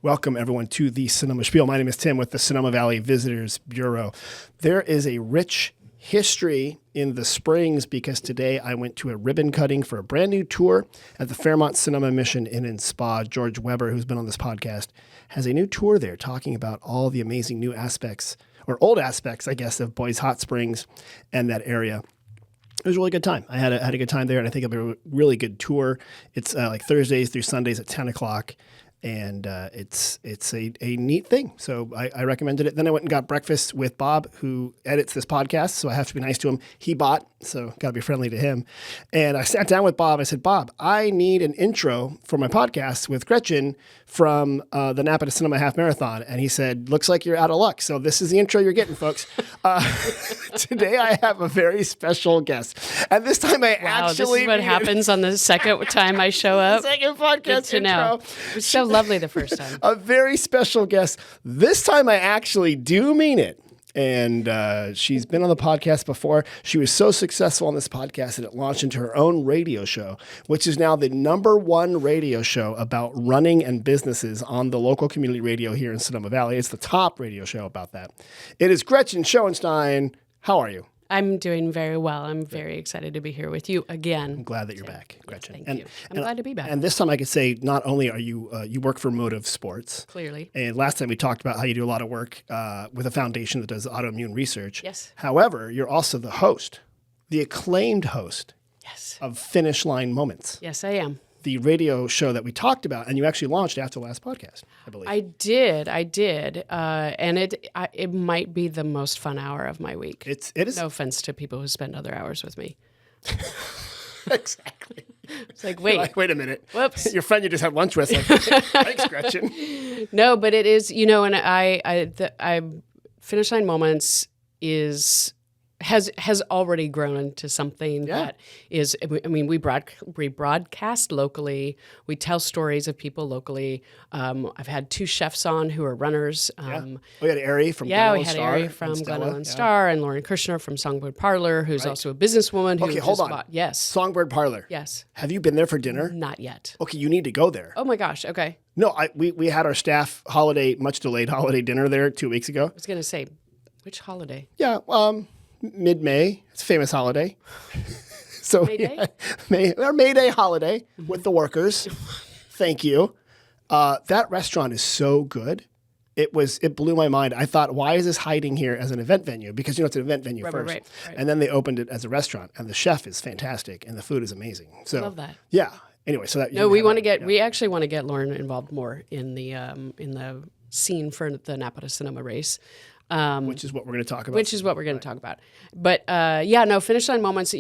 Welcome, everyone, to the Sonoma Spiel. My name is Tim with the Sonoma Valley Visitors Bureau. There is a rich history in the Springs because today I went to a ribbon cutting for a brand new tour at the Fairmont Sonoma Mission Inn and Spa. George Weber, who's been on this podcast, has a new tour there talking about all the amazing new aspects, or old aspects, I guess, of Boys Hot Springs and that area. It was a really good time. I had a good time there, and I think it'll be a really good tour. It's like Thursdays through Sundays at 10 o'clock. And it's a neat thing. So I recommended it. Then I went and got breakfast with Bob, who edits this podcast. So I have to be nice to him. He bought, so got to be friendly to him. And I sat down with Bob. I said, Bob, I need an intro for my podcast with Gretchen from the Napa to Sonoma Half Marathon. And he said, looks like you're out of luck. So this is the intro you're getting, folks. Today I have a very special guest. And this time I this is what happens on the second time I show up. Second podcast intro. It was so lovely the first time. A very special guest. This time I actually do mean it. And she's been on the podcast before. She was so successful on this podcast that it launched into her own radio show, which is now the #1 radio show about running and businesses on the local community radio here in Sonoma Valley. It's the top radio show about that. It is Gretchen Schoenstein. How are you? I'm doing very well. I'm very excited to be here with you again. I'm glad that you're back, Gretchen. Thank you. I'm glad to be back. And this time I could say not only are you you work for Motive Sports. Clearly. And last time we talked about how you do a lot of work with a foundation that does autoimmune research. Yes. However, you're also the host, the acclaimed host of Finish Line Moments. Yes, I am. The radio show that we talked about, and you actually launched after the last podcast, I believe. I did. And it might be the most fun hour of my week. It is. No offense to people who spend other hours with me. Exactly. It's like, wait a minute. Whoops. Your friend you just had lunch with. Like, thanks, Gretchen. No, but it is, and I Finish Line Moments has already grown into something that is, I mean, we broadcast locally. We tell stories of people locally. I've had 2 chefs on who are runners. We had Ari from Glen Ellen Star. Yeah, we had Ari from Glen Ellen Star and Lauren Kirshner from Songbird Parlor, who's also a businesswoman. Okay, hold on. Yes. Songbird Parlor. Yes. Have you been there for dinner? Not yet. Okay, you need to go there. Oh my gosh, okay. No, we had our staff much delayed holiday dinner there 2 weeks ago. I was going to say, which holiday? Yeah, mid-May. It's a famous holiday. So May Day? Our May Day holiday with the workers. Thank you. That restaurant is so good. It blew my mind. I thought, why is this hiding here as an event venue? Because it's an event venue first. Right. And then they opened it as a restaurant, and the chef is fantastic, and the food is amazing. So love that. Yeah. Anyway, so that we actually want to get Lauren involved more in the scene for the Napa to Sonoma race. Which is what we're going to talk about. But Finish Line Moments,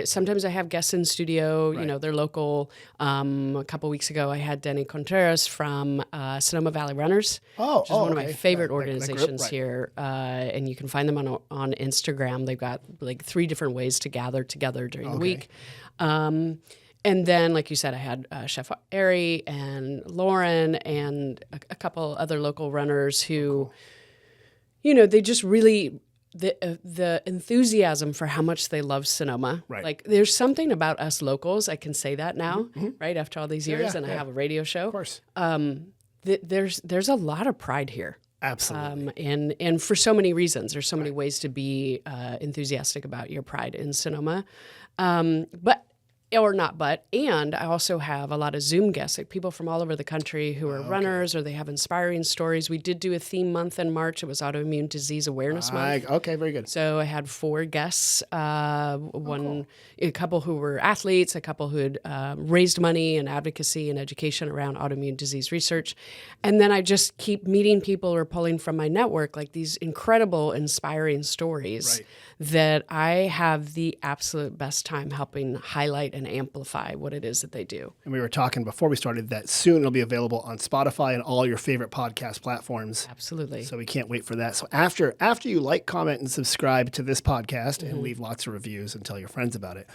sometimes I have guests in studio, they're local. A couple weeks ago, I had Denny Contreras from Sonoma Valley Runners, which is one of my favorite organizations here. And you can find them on Instagram. They've got like 3 different ways to gather together during the week. And then, like you said, I had Chef Ari and Lauren and a couple other local runners who... they just really, the enthusiasm for how much they love Sonoma. Right. Like, there's something about us locals, I can say that now, right, after all these years, I have a radio show. Of course. There's a lot of pride here. Absolutely. And for so many reasons. There's so many ways to be enthusiastic about your pride in Sonoma. And I also have a lot of Zoom guests, like people from all over the country who are runners or they have inspiring stories. We did do a theme month in March. It was Autoimmune Disease Awareness Month. Okay, very good. So I had 4 guests, a couple who were athletes, a couple who had raised money and advocacy and education around autoimmune disease research. And then I just keep meeting people or pulling from my network, like these incredible, inspiring stories that I have the absolute best time helping highlight and amplify what it is that they do. And we were talking before we started that soon it'll be available on Spotify and all your favorite podcast platforms. Absolutely. So we can't wait for that. So after you like, comment, and subscribe to this podcast and leave lots of reviews and tell your friends about it,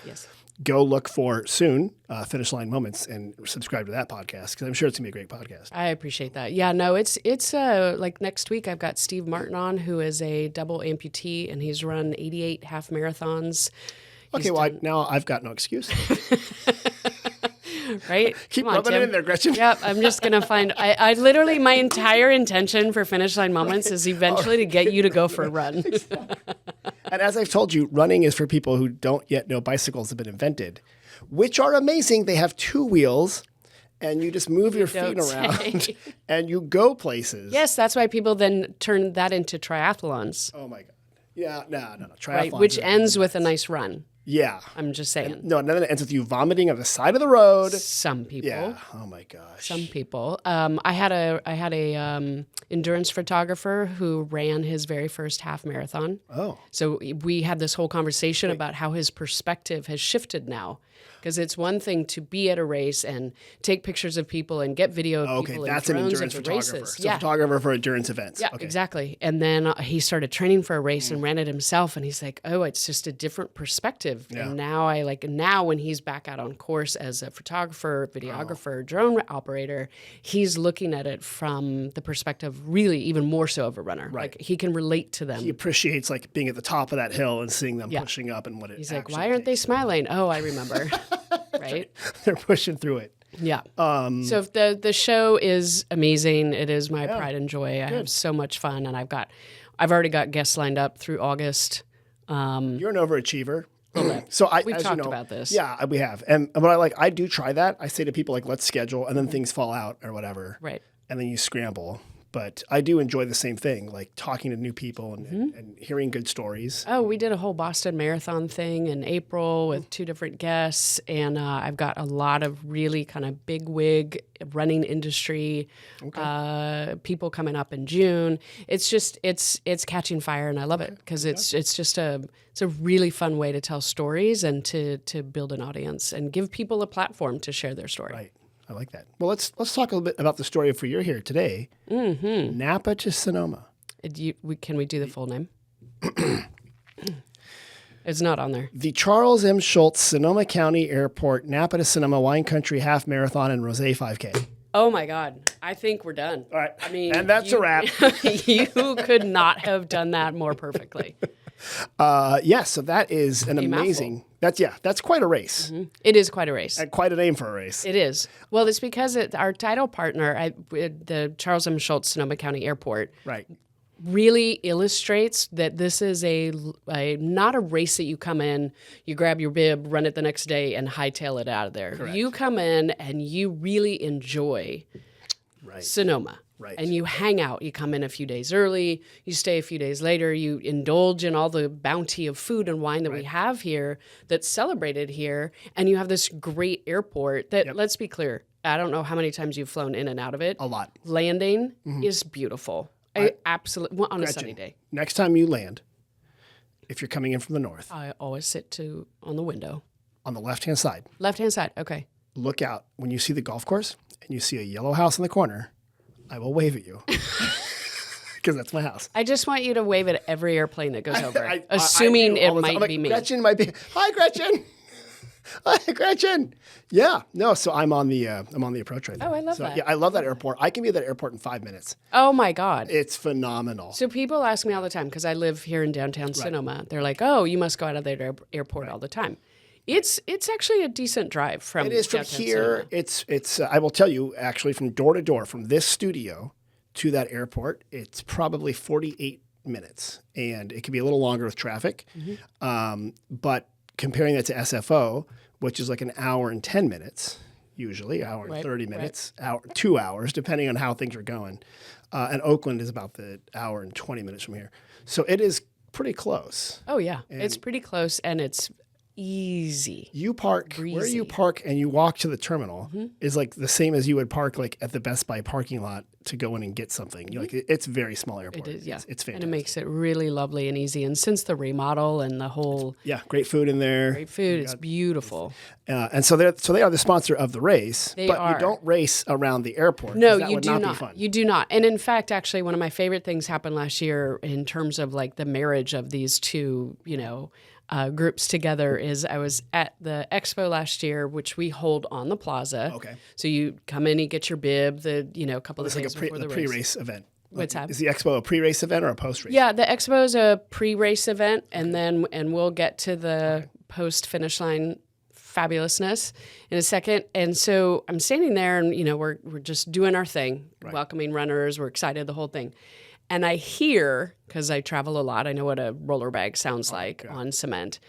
go look for soon Finish Line Moments and subscribe to that podcast because I'm sure it's going to be a great podcast. I appreciate that. Yeah, no, it's like next week I've got Steve Martin on, who is a double amputee, and he's run 88 half marathons. Okay, now I've got no excuse. Right? Keep Come on, rubbing it Tim. in there, Gretchen. Yep, I'm just going to find, I literally, my entire intention for Finish Line Moments is eventually to get you to go for a run. And as I've told you, running is for people who don't yet know bicycles have been invented, which are amazing. They have 2 wheels, and you just move your feet around and you go places. Yes, that's why people then turn that into triathlons. Oh, my God. Yeah, no. Triathlons. Right, which ends with a nice run. Yeah. I'm just saying. No, and then it ends with you vomiting on the side of the road. Some people. Yeah. Oh my gosh. Some people. I had a endurance photographer who ran his very first half marathon. Oh. So we had this whole conversation about how his perspective has shifted now. Because it's one thing to be at a race and take pictures of people and get video of people and that's an drones endurance at the photographer. races. So photographer for endurance events. Yeah, okay. exactly. And then he started training for a race and ran it himself. And he's like, oh, it's just a different perspective. Yeah. And now when he's back out on course as a photographer, videographer, drone operator, he's looking at it from the perspective really even more so of a runner. Right. Like he can relate to them. He appreciates like being at the top of that hill and seeing them pushing up and what it He's like, actually why aren't they takes. smiling? Oh, I remember. Right? They're pushing through it. Yeah. So if the show is amazing. It is my pride and joy. I have so much fun, and I've already got guests lined up through August. You're an overachiever. So we've talked about this. Yeah, we have. And but I do try that. I say to people like, let's schedule, and then things fall out or whatever. Right. And then you scramble. But I do enjoy the same thing, like talking to new people and hearing good stories. Oh, we did a whole Boston Marathon thing in April with 2 different guests, and I've got a lot of really kind of big wig running industry people coming up in June. It's just it's catching fire, and I love it because it's a really fun way to tell stories and to build an audience and give people a platform to share their story. Right. I like that. Well, let's talk a little bit about the story for you're here today. Mm-hmm. Napa to Sonoma. Can we do the full name? It's not on there. The Charles M. Schultz Sonoma County Airport Napa to Sonoma Wine Country Half Marathon and Rosé 5K. Oh my God. I think we're done. All right. I mean, and that's a wrap. You could not have done that more perfectly. Yes, so that is an amazing. Mouthful. That's quite a race. Mm-hmm. It is quite a race. And quite a name for a race. It is. Well, it's because our title partner, the Charles M. Schultz Sonoma County Airport, Right. really illustrates that this is not a race that you come in, you grab your bib, run it the next day, and hightail it out of there. Correct. You come in and you really enjoy Sonoma. Right. And you hang out. You come in a few days early. You stay a few days later. You indulge in all the bounty of food and wine that we have here that's celebrated here. And you have this great airport that, let's be clear, I don't know how many times you've flown in and out of it. A lot. Landing is beautiful. I absolutely, on a sunny day. Next time you land, if you're coming in from the north, I always sit on the window. on the left-hand side, Left-hand side, okay. look out. When you see the golf course and you see a yellow house in the corner, I will wave at you because that's my house. I just want you to wave at every airplane that goes over, assuming it might be me. Gretchen might be. Hi, Gretchen. Hi, Gretchen. Yeah. No. So I'm on the approach right now. Oh, I love that. Yeah, I love that airport. I can be at that airport in 5 minutes. Oh my God. It's phenomenal. So people ask me all the time, because I live here in downtown Sonoma. They're like, oh, you must go out of the airport all the time. It's actually a decent drive from It is from downtown here. Sonoma. It's. I will tell you, actually, from door to door, from this studio to that airport, it's probably 48 minutes, and it can be a little longer with traffic. But comparing that to SFO, which is like an hour and 10 minutes, usually hour and 30 minutes, 2 hours, depending on how things are going. And Oakland is about the hour and 20 minutes from here. So it is pretty close. Oh yeah, it's pretty close, and it's easy. You park where Breezy. you park and you walk to the terminal is like the same as you would park like at the Best Buy parking lot to go in and get something. You're like it's a very small airport. It is, yeah. It's fantastic. And it makes it really lovely and easy. And since the remodel and the whole great food in there. great food, it's beautiful. And so they are the sponsor of the race. They but are. you don't race around the airport. No, 'cause that you would do not. not. Be fun. You do not. And in fact, actually, one of my favorite things happened last year in terms of like the marriage of these two, groups together is I was at the expo last year, which we hold on the plaza. Okay. So you come in, you get your bib, a couple of It's like days a before the race. pre-race event. What's that? Is the expo a pre-race event or a post-race? Yeah, the expo is a pre-race event, and we'll get to the post-finish line fabulousness in a second. And so I'm standing there and, we're just doing our thing, welcoming runners. We're excited, the whole thing. And I hear, because I travel a lot, I know what a roller bag sounds like on cement.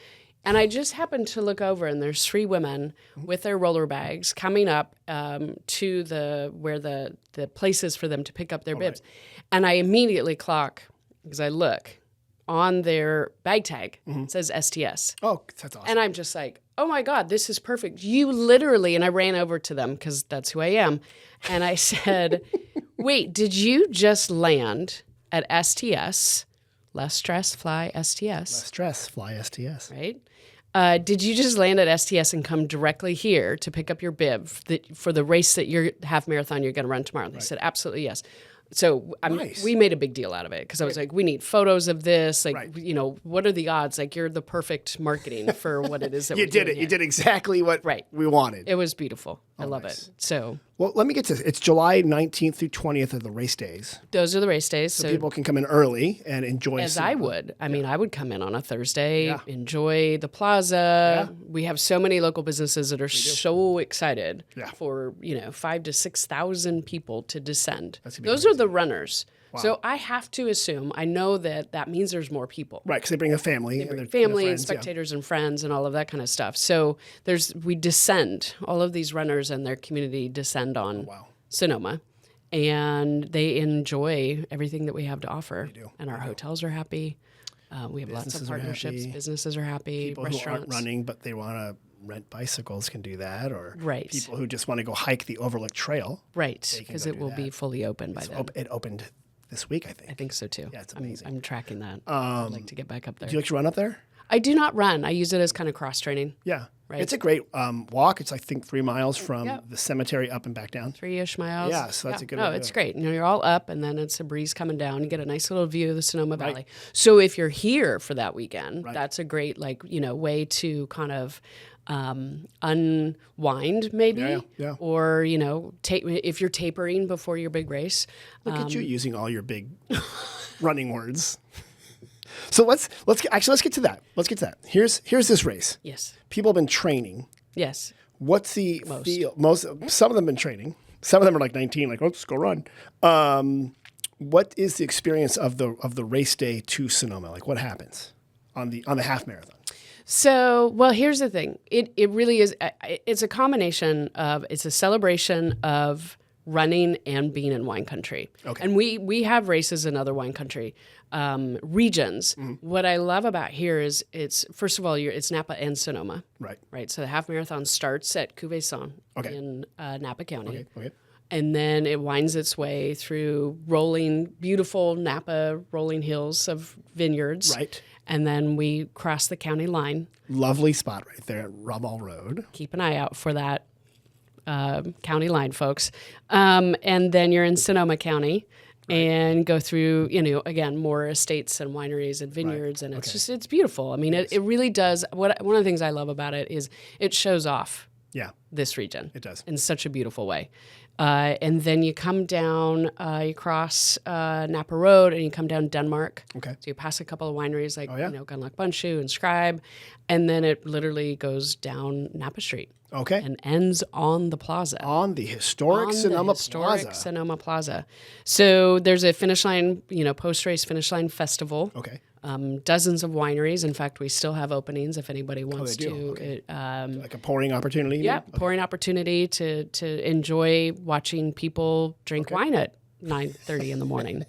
And I just happened to look over, and there's 3 women with their roller bags coming up to where the place is for them to pick up their bibs. And I immediately clock, because I look, on their bag tag, it says STS. Oh, that's awesome. And I'm just like, oh my God, this is perfect. You literally, and I ran over to them because that's who I am. And I said, wait, did you just land at STS? Less stress, fly STS. Less stress, fly STS. Right? Did you just land at STS and come directly here to pick up your bib for the race that your half marathon you're going to run tomorrow? And they said, absolutely, yes. So we made a big deal out of it because I was like, we need photos of this. Like, what are the odds? Like, you're the perfect marketing for what it is that You we're did doing it. here. You did exactly what we wanted. It was beautiful. I love it. So, well, let me get to this. It's July 19th through 20th of the race days. those are the race days. So people can come in early and enjoy as Sonoma. I would. I mean, I would come in on a Thursday, enjoy the plaza. Yeah. We have so many local businesses that are so excited for, 5,000 to 6,000 people to descend. Those are the runners. Wow. So I have to assume, I know that means there's more people. Right, because they bring a family. They bring family and spectators and friends and all of that kind of stuff. So we descend, all of these runners and their community descend on Sonoma. And they enjoy everything that we have to offer. They do. And our hotels are happy. We have lots of partnerships. Businesses are happy. People restaurants. who aren't running, but they want to rent bicycles can do that. Or right. people who just want to go hike the Overlook Trail. Right, because it will be fully open by then. It opened this week, I think. I think so, too. Yeah, it's amazing. I'm tracking that. I'd like to get back up there. Do you like to run up there? I do not run. I use it as kind of cross-training. Yeah. Right. It's a great walk. It's, I think, 3 miles from the cemetery up and back down. 3-ish miles. Yeah, so that's a good way to do it's it. great. You're all up, and then it's a breeze coming down. You get a nice little view of the Sonoma Valley. So if you're here for that weekend, that's a great, way to kind of unwind, maybe. Yeah. Or, if you're tapering before your big race. Look at you using all your big running words. So let's get to that. Let's get to that. Here's this race. Yes. People have been training. Yes. What's the feel? Some of them have been training. Some of them are like 19, like, let's go run. What is the experience of the race day to Sonoma? Like, what happens on the half marathon? So, well, here's the thing. It really is. It's a combination of. It's a celebration of running and being in wine country. Okay. And we have races in other wine country regions. Mm-hmm. What I love about here is it's, first of all, it's Napa and Sonoma. Right. So the half marathon starts at Cuvée in Napa County. Okay. And then it winds its way through beautiful Napa rolling hills of vineyards. Right. And then we cross the county line. Lovely spot right there at Rummel Road. Keep an eye out for that county line, folks. And then you're in Sonoma County and go through, again, more estates and wineries and vineyards. And it's it's beautiful. I mean, it really does. One of the things I love about it is it shows off this region. It does. In such a beautiful way. And then you come down, you cross Napa Road, and you come down Denmark. Okay. So you pass a couple of wineries like Gunlock Bundschuh and Scribe, and then it literally goes down Napa Street. Okay. And ends on the plaza. On the historic Sonoma Plaza. So there's a finish line, post-race finish line festival. Okay. Dozens of wineries. In fact, we still have openings if anybody wants to. Okay. Like a pouring opportunity? Yeah, pouring opportunity to enjoy watching people drink wine at 9:30 in the morning.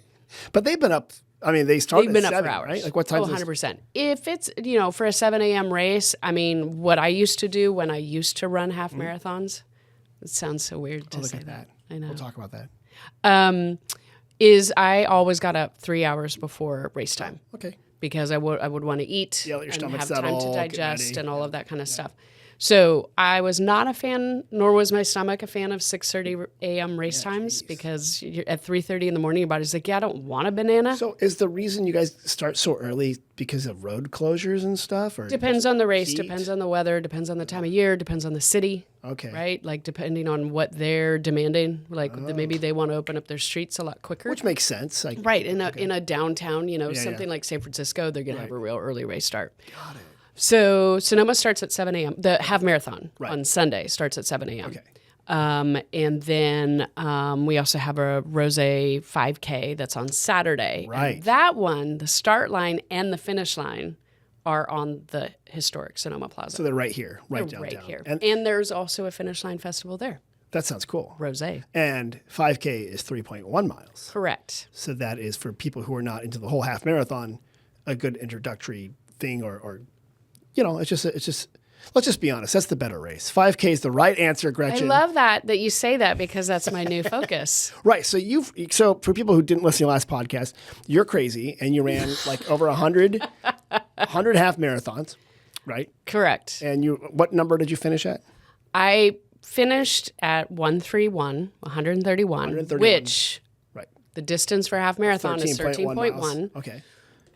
But they've been up. I mean, they've been up for hours, right? Like what time? 100%. If it's for a 7 a.m. race, I mean, what I used to do when I used to run half marathons. It sounds so weird to say that. I know. We'll talk about that. Is I always got up 3 hours before race time. Okay. Because I would want to eat and have time to digest and all of that kind of stuff. So I was not a fan, nor was my stomach a fan of 6:30 a.m. race times because at 3:30 in the morning, your body's like, I don't want a banana. So is the reason you guys start so early because of road closures and stuff? Or depends on the race, heat? Depends on the weather, depends on the time of year, depends on the city. Okay. Right? Like depending on what they're demanding, maybe they want to open up their streets a lot quicker. Which makes sense. Right. In a downtown, something like San Francisco, they're going to have a real early race start. Got it. So Sonoma starts at 7 a.m. The half marathon Right. on Sunday starts at 7 a.m. Okay. And then we also have a rosé 5K that's on Saturday. Right. And that one, the start line and the finish line are on the historic Sonoma Plaza. So they're right here, right They're downtown. right here. And And there's also a finish line festival there, that sounds cool. rosé. And 5K is 3.1 miles. Correct. So that is for people who are not into the whole half marathon, a good introductory thing or it's just, let's just be honest. That's the better race. 5K is the right answer, I Gretchen. love that you say that because that's my new focus. Right. So for people who didn't listen to the last podcast, you're crazy and you ran like over 100 half marathons, right? Correct. And what number did you finish at? I finished at 131, 131, which Right. the distance for a half marathon is 13.1. miles. Okay.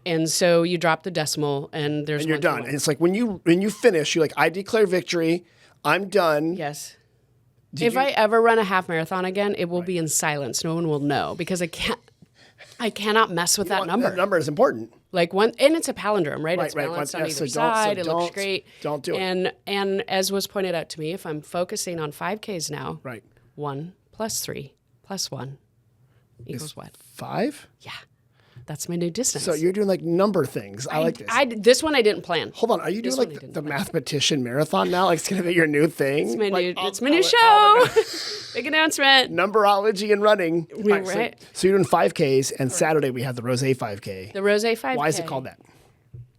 And so you drop the decimal and there's And you're done. 131. And it's like when you finish, you're like, I declare victory. I'm done. Yes. If I ever run a half marathon again, it will be in silence. No one will know because I cannot mess with that number. That number is important. Like one, and it's a palindrome, right? It's right. balanced on Yeah, either so side. It looks don't- great. don't do it. And as was pointed out to me, if I'm focusing on 5Ks now, Right. 1 plus 3 plus 1 equals what? 5? Yeah, that's my new distance. So you're doing like number things. I like this. This one I didn't plan. Hold on. Are you doing one I like didn't the mathematician marathon now? Like it's going to be your new thing? It's my new show. Big announcement. Numberology and running. All right, Right. So you're doing 5Ks, and Saturday we have the Rosé 5K. The Rosé 5K. Why is it called that?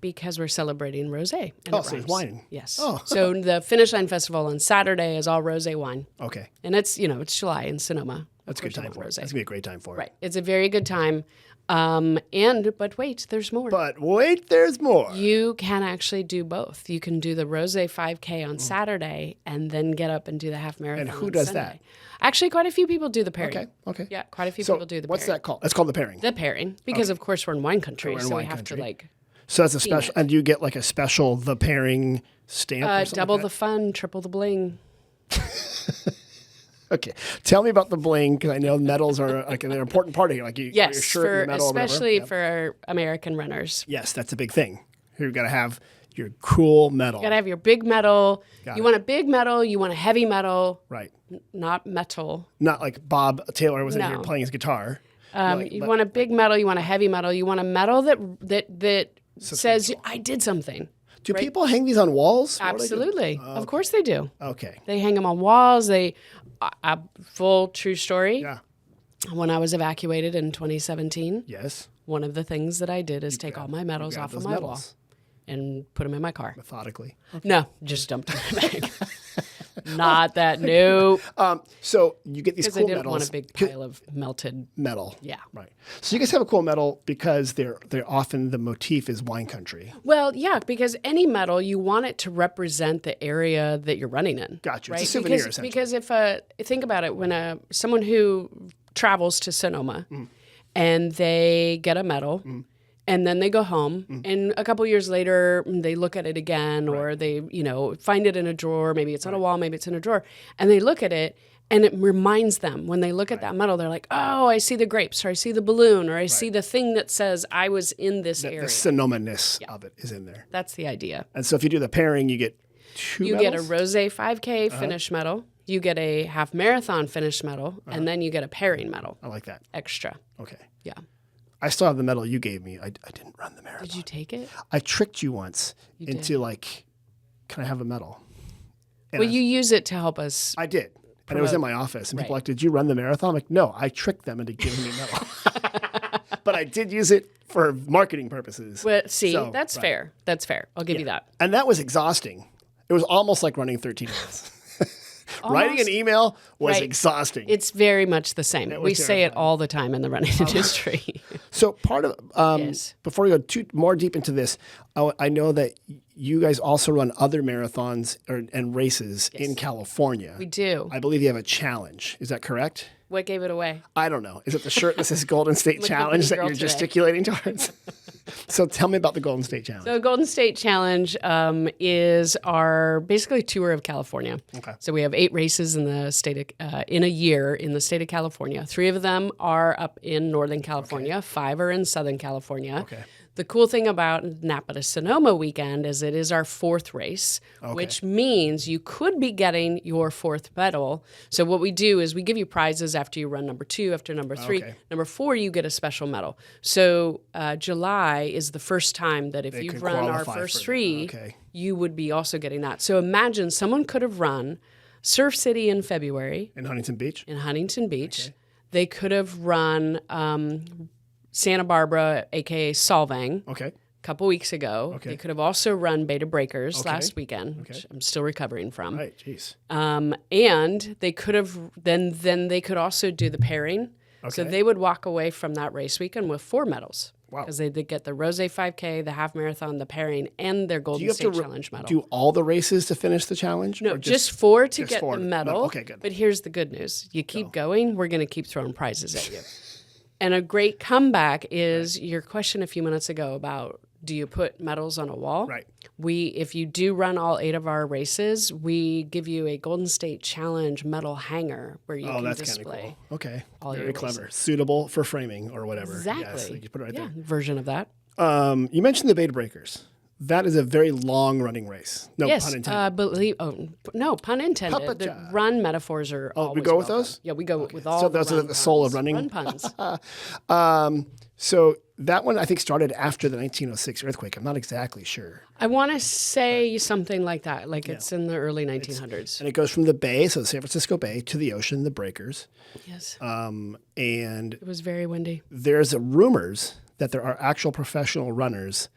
Because we're celebrating rosé. And Oh, it so it's rhymes. wine. Yes. Oh. So the Finish Line Festival on Saturday is all rosé wine. Okay. And it's July in Sonoma. That's a good time for it. That's rosé. going to be a great time for it. Right. It's a very good time. But wait, there's more. But wait, there's more. You can actually do both. You can do the Rosé 5K on Saturday and then get up and do the half marathon. And who on does Sunday. that? Actually, quite a few people do the pairing. Okay. Yeah, quite a few So people do the what's pairing. that called? That's called the pairing. The pairing, because of course we're in wine country, in so wine we have country. to like So that's a special, and you get like a special the pairing stamp. Or something double like the fun, triple the bling. that? Okay, tell me about the bling because I know medals are like an important part of here. Like your Yes, shirt and your medal, or whatever. especially Yep. for American runners. Yes, that's a big thing. You've got to have your cool medal. You gotta have your big medal. Got You it. want a big medal. You want a heavy medal, Right. not metal. Not like Bob Taylor was in here No. playing his guitar. You want a big medal. You want a heavy medal. You want a medal that says I did something. Do people hang these on walls? What do they do? Absolutely, of course they do. Okay. They hang them on walls. Full true story. Yeah. When I was evacuated in 2017, Yes. one of the things that I did is take all my medals grab off of those my medals. wall and put them in my car. Methodically. No, just dumped them in my bag. Not that new. So you get these Because cool I didn't medals. want a big pile of melted. Metal. Yeah. Right. So you guys have a cool medal because they're often the motif is wine country. Well, yeah, because any medal you want it to represent the area that you're running in. Gotcha. Right? It's a souvenir, because, essentially. because if think about it, when someone who travels to Sonoma and they get a medal. And then they go home, and a couple years later, they look at it again, or they, find it in a drawer. Maybe it's on a wall, maybe it's in a drawer, and they look at it, and it reminds them when they look at that medal, they're like, "Oh, I see the grapes, or I see the balloon, or I see the thing that says I was in this area." The Sonoma-ness of it is in there. That's the idea. And so if you do the pairing, you get two You medals? get a Rosé 5K finish medal, you get a half marathon finish medal, and then you get a pairing medal I like that. extra. Okay. Yeah. I still have the medal you gave me. I didn't run the marathon. Did you take it? I tricked you once did. into like, can I have a medal? And Well, you use it to help us. I did. And it was in my office. And people were Right. like, did you run the marathon? I'm like, no, I tricked them into giving me a medal. But I did use it for marketing purposes. Well, see, So, that's right. fair. That's fair. I'll give you that. And that was exhausting. It was almost like running 13 miles. Writing an email was Right. exhausting. It's very much the same. was We say it all the time in the running industry. So part of Yes. before we go too more deep into this, I know that you guys also run other marathons and races in California. We do. I believe you have a challenge. Is that correct? What gave it away? I don't know. Is it the shirt that says Golden State Challenge that girl you're today. gesticulating towards? So tell me about the Golden State Challenge. So Golden State Challenge is our basically tour of California. Okay. So we have 8 races in the state of, in a year in the state of California. 3 of them are up in Northern California. 5 are in Southern California. Okay. The cool thing about Napa to Sonoma weekend is it is our 4th race, which means you could be getting your 4th medal. So what we do is we give you prizes after you run number 2, after number 3. Number 4, you get a special medal. So July is the first time that if you've run our first 3, you would be also getting that. So imagine someone could have run Surf City in February. In Huntington Beach? In Huntington Beach. They could have run Santa Barbara, a.k.a. Solvang, a couple weeks ago. They could have also run Beta Breakers last weekend, which I'm still recovering from. Right, jeez. And they could have, then they could also do the pairing. So they would walk away from that race weekend with 4 medals. Wow. Because they get the Rose 5K, the half marathon, the pairing, and their Golden State Challenge medal. Do all the races to finish the challenge? No, just 4 to get the medal. Okay, good. But here's the good news. You keep going, we're going to keep throwing prizes at you. And a great comeback is your question a few minutes ago about do you put medals on a wall? Right. If you do run all 8 of our races, we give you a Golden State Challenge medal hanger where you can display. Cool. Okay. All Very your clever. races. Suitable for framing or whatever. Exactly. Yes, you put it right there. Version of that. You mentioned the Beta Breakers. That is a very long running race. No pun intended. No pun intended. The run metaphors are always we go with welcome. those? Yeah, we go with all. So those are the soul of running. Run puns. So that one I think started after the 1906 earthquake. I'm not exactly sure. I want to say something like that. Like it's in the early 1900s. And it goes from the bay, so the San Francisco Bay, to the ocean, the breakers. Yes. And it was very windy. There's rumors that there are actual professional runners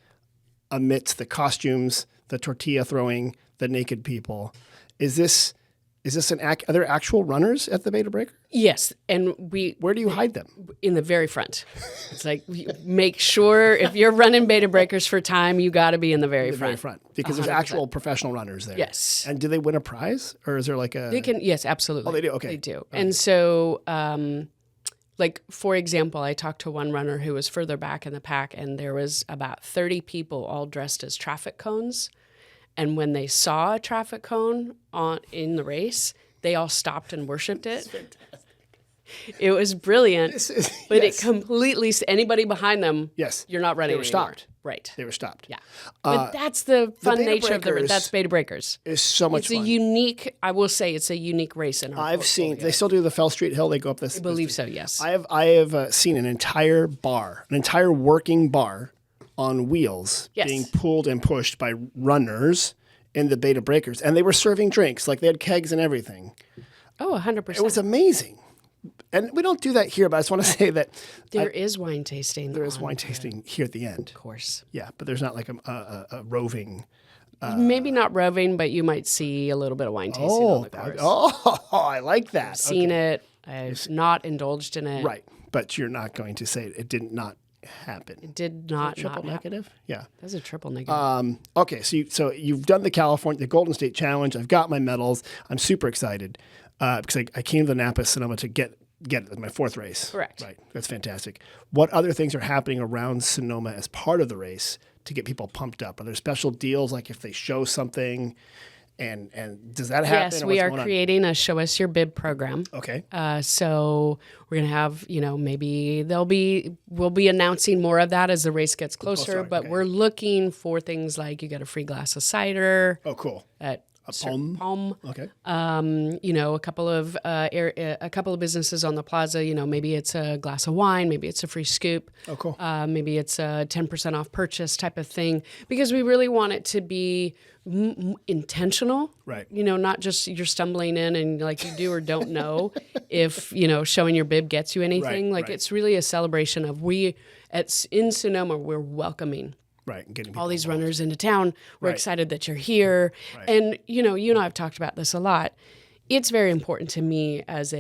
amidst the costumes, the tortilla throwing, the naked people. Is this are there actual runners at the Beta Breaker? Yes, and where do you hide them? In the very front. It's like make sure if you're running Beta Breakers for time, you got to be in the very front. Because 100%. There's actual professional runners there. Yes. And do they win a prize, or is there like a? They can. Yes, absolutely. Oh, they do. Okay, they do. Okay. And so. Like, for example, I talked to one runner who was further back in the pack, and there was about 30 people all dressed as traffic cones. And when they saw a traffic cone in the race, they all stopped and worshipped it. Fantastic. It was brilliant, but it completely, anybody behind them, you're not running anymore. Stopped. Right. They were stopped. Yeah. But that's the fun nature of that's Beta Breakers. It's so much fun. It's a unique, I will say, it's a unique race in our I've seen, they still do the Fell Street Hill. They go up this. I believe so, yes. I have seen an entire working bar on wheels being pulled and pushed by runners in the Beta Breakers. And they were serving drinks. Like they had kegs and everything. Oh, 100%. It was amazing. And we don't do that here, but I just want to say that there is wine tasting. There is wine tasting here at the end. Of course. Yeah, but there's not like a roving. Maybe not roving, but you might see a little bit of wine tasting on the course. I like that. I've seen it. I've not indulged in it. Right, but you're not going to say it did not happen. It did not. Triple negative? Yeah. That's a triple negative. Okay, so you've done the Golden State Challenge. I've got my medals. I'm super excited. Because I came to Napa, Sonoma to get my 4th race. Correct. Right. That's fantastic. What other things are happening around Sonoma as part of the race to get people pumped up? Are there special deals, like if they show something, and does that happen? Yes, we are creating a Show Us Your Bib program. Okay. So we're going to have, maybe we'll be announcing more of that as the race gets closer, but we're looking for things like you get a free glass of cider. Oh, cool. At Palm. Okay. A couple of businesses on the plaza. Maybe it's a glass of wine, maybe it's a free scoop. Oh, cool. Maybe it's a 10% off purchase type of thing, because we really want it to be intentional. Right. Not just you're stumbling in and like you do or don't know if showing your bib gets you anything. Right. It's really a celebration of in Sonoma we're welcoming. Right, and getting all these runners into town. We're excited that you're here. Right. And, you and I have talked about this a lot. It's very important to me as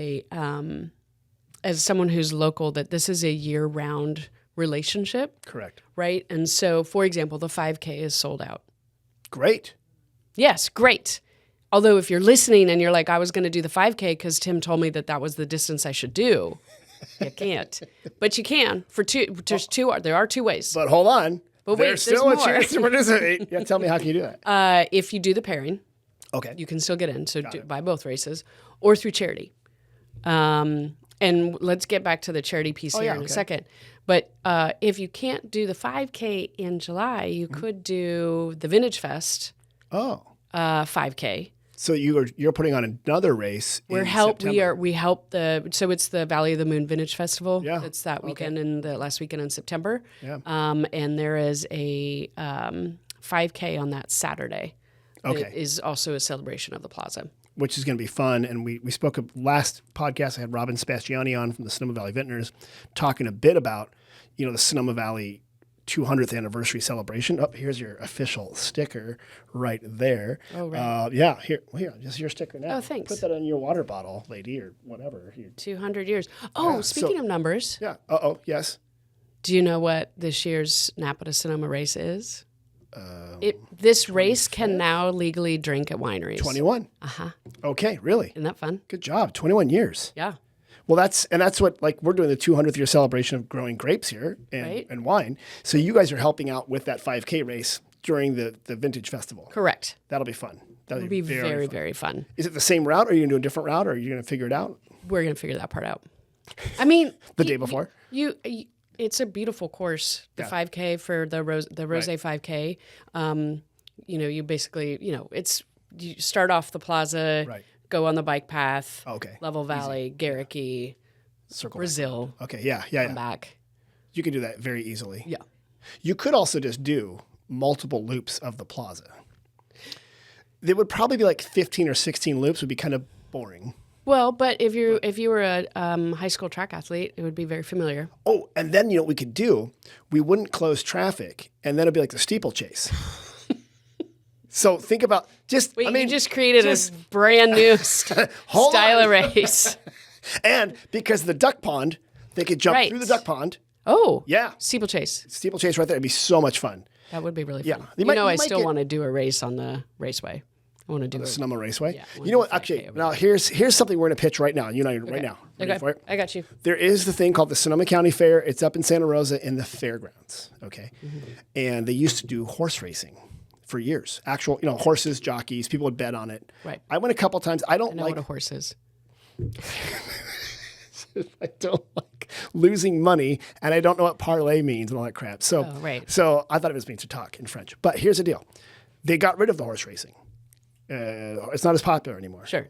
someone who's local that this is a year-round relationship. Correct. Right? And so, for example, the 5K is sold out. Great. Yes, great. Although if you're listening and you're like, I was going to do the 5K because Tim told me that was the distance I should do, you can't. But you can. There are 2 ways. But hold on. But there's still a chance to participate. Yeah, tell me, how can you do that? If you do the pairing, you can still get in. So buy both races, or through charity. And let's get back to the charity piece here in a second. But if you can't do the 5K in July, you could do the Vintage Fest 5K. So you're putting on another race. We help so it's the Valley of the Moon Vintage Festival. Yeah. It's that weekend and the last weekend in September. Yeah. And there is a 5K on that Saturday. Okay. It is also a celebration of the plaza. Which is going to be fun. And we spoke of last podcast. I had Robin Sebastiani on from the Sonoma Valley Vintners talking a bit about, the Sonoma Valley 200th anniversary celebration. Oh, here's your official sticker right there. Oh, right. Here, just your sticker now. Oh, thanks. Put that on your water bottle, lady, or whatever. 200 years. Oh, speaking of numbers. Yeah. Yes. Do you know what this year's Napa to Sonoma race is? This race can now legally drink at wineries. 21. Uh-huh. Okay, really? Isn't that fun? Good job. 21 years. Yeah. Well, that's what, we're doing the 200th year celebration of growing grapes here and wine. So you guys are helping out with that 5K race during the Vintage Festival. Correct. That'll be fun. That'll be very, very fun. Is it the same route, or are you going to do a different route, or are you going to figure it out? We're going to figure that part out. I mean, the day before? It's a beautiful course. The 5K for the Rose 5K. You basically, you start off the plaza, go on the bike path, Level Valley, Garricky, Circle Brazil. Back. Okay, yeah. Come back. You can do that very easily. Yeah. You could also just do multiple loops of the plaza. There would probably be like 15 or 16 loops. Would be kind of boring. Well, but if you were a high school track athlete, it would be very familiar. Oh, and then what we could do? We wouldn't close traffic, and then it'd be like the steeplechase. So think about you just created a brand new style of race. And because the duck pond, they could jump through the duck pond. Oh, yeah, steeplechase right there. It'd be so much fun. That would be really fun. Yeah, I still want to do a race on the raceway. I want to do the Sonoma Raceway. Yeah, you know what? Actually, now here's something we're going to pitch right now. You and I right now. Ready for it? I got you. There is the thing called the Sonoma County Fair. It's up in Santa Rosa in the fairgrounds. Okay, and they used to do horse racing for years. Actual, horses, jockeys. People would bet on it. Right. I went a couple times. I know what a horse is. I don't like losing money, and I don't know what parlay means and all that crap. So, so I thought it was meant to talk in French. But here's the deal: they got rid of the horse racing. It's not as popular anymore. Sure.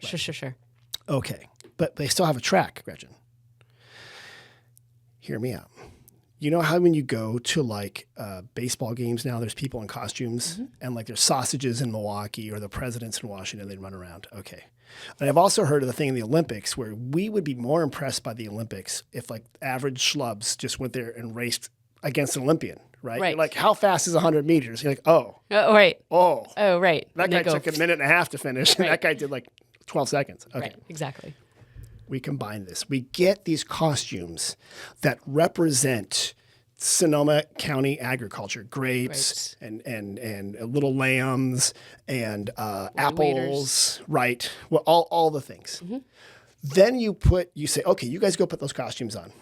Okay, but they still have a track, Gretchen. Hear me out. You know how when you go to baseball games now, there's people in costumes and there's sausages in Milwaukee or the presidents in Washington, they run around. Okay. And I've also heard of the thing in the Olympics where we would be more impressed by the Olympics if average schlubs just went there and raced against an Olympian. Right? You're how fast is 100 meters? You're right. Oh. Oh, right. That guy took a minute and a half to finish, and that guy did 12 seconds. Okay. Right, exactly. We combine this. We get these costumes that represent Sonoma County agriculture, grapes. And little lambs and apples, right? Well, all the things. Mm-hmm. Then you say, okay, you guys go put those costumes on.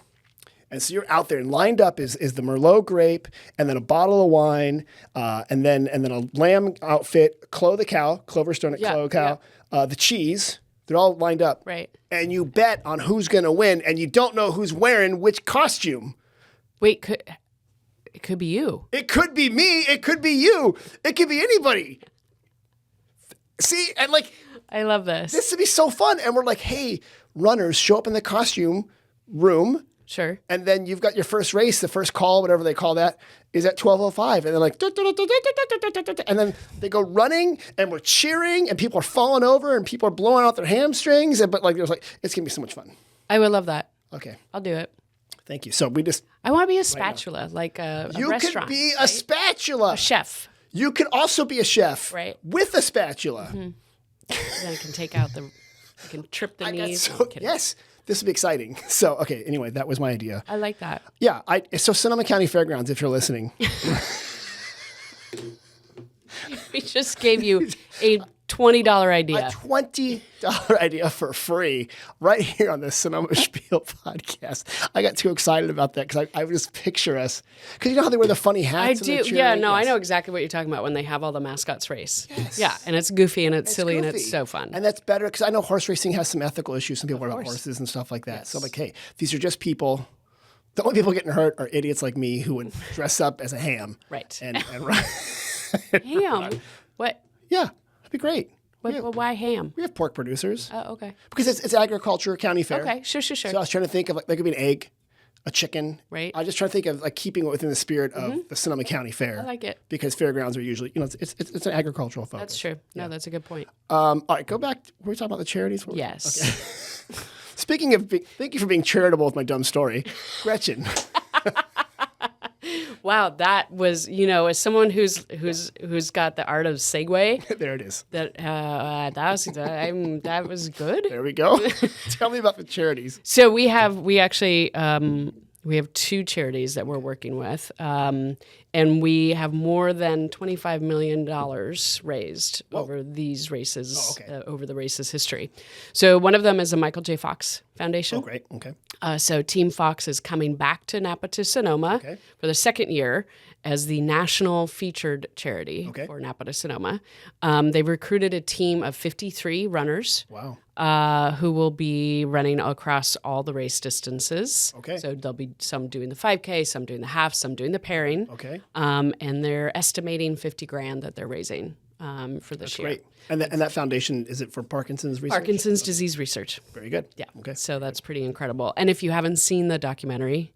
And so you're out there, and lined up is the Merlot grape, and then a bottle of wine, and then a lamb outfit, Clover Cow, the cheese. They're all lined up. Right. And you bet on who's going to win, and you don't know who's wearing which costume. Wait, it could be you. It could be me. It could be you. It could be anybody. See, and I love this. This would be so fun. And we're hey, runners, show up in the costume room. Sure. And then you've got your first race, the first call, whatever they call that, is at 12:05. And then and then they go running, and we're cheering, and people are falling over, and people are blowing out their hamstrings. But there's it's gonna be so much fun. I would love that. Okay. I'll do it. Thank you. So I want to be a spatula, a restaurant. You could be a spatula. A chef. You could also be a chef. Right. With a spatula. Mm-hmm. Then I can take out I can trip the knees. Yes. This would be exciting. So, okay, anyway, that was my idea. I like that. Yeah. So Sonoma County Fairgrounds, if you're listening. We just gave you a $20 idea. A $20 idea for free right here on the Sonoma Spiel podcast. I got too excited about that because I would just picture us. Because you know how they wear the funny hats? I and do. the Yeah, cheering? no, I Yes. know exactly what you're talking about when they have all the mascots race. Yes. Yeah, and it's goofy and it's silly and goofy. it's so fun. And that's better because I know horse racing has some ethical issues. Some people worry about horses and stuff like that. So I'm like, hey, these are just people. The only people getting hurt are idiots like me who would dress up as a ham. Right. And run. Ham? What? Yeah, that'd be great. Well, why ham? We have pork producers. Oh, okay. Because it's agriculture, county fair. Okay, sure. So I was trying to think of like there could be an egg, a chicken. Right. I was just trying to think of like keeping it within the spirit of the Sonoma County Fair. I like it. Because fairgrounds are usually, it's an agricultural focus. That's true. No, that's a good point. All right, go back. Were we talking about the charities? Yes. Okay. Speaking of, thank you for being charitable with my dumb story, Gretchen. Wow, that was, as someone who's got the art of segue, There it is. that was good. There we go. Tell me about the charities. So we actually have two charities that we're working with, and we have more than $25 million raised over these races, over the race's history. So one of them is the Michael J. Fox Foundation. Oh, great. Okay. So Team Fox is coming back to Napa to Sonoma for the second year as the national featured charity for Napa to Sonoma. They've recruited a team of 53 runners. Wow. Who will be running across all the race distances. Okay. So there'll be some doing the 5K, some doing the half, some doing the pairing. Okay. And they're estimating $50,000 that they're raising for this year. Great. And that foundation, is it for Parkinson's research? Parkinson's disease research. Very good. Yeah. Okay. So that's pretty incredible. And if you haven't seen the documentary,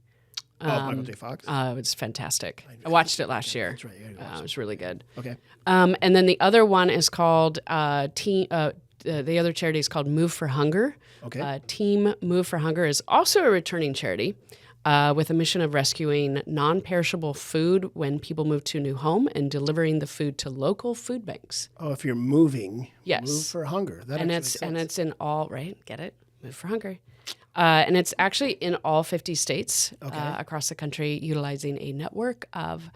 Michael J. Fox? it's fantastic. I watched it last year. That's right. Yeah, It was really good. okay. And then the other one is called the other charity is called Move for Hunger. Okay. Team Move for Hunger is also a returning charity with a mission of rescuing non-perishable food when people move to a new home and delivering the food to local food banks. Oh, if you're moving, Yes. move for hunger. That And actually it's makes sense. it's in all right. Get it? Move for Hunger. And it's actually in all 50 states across the country, utilizing a network of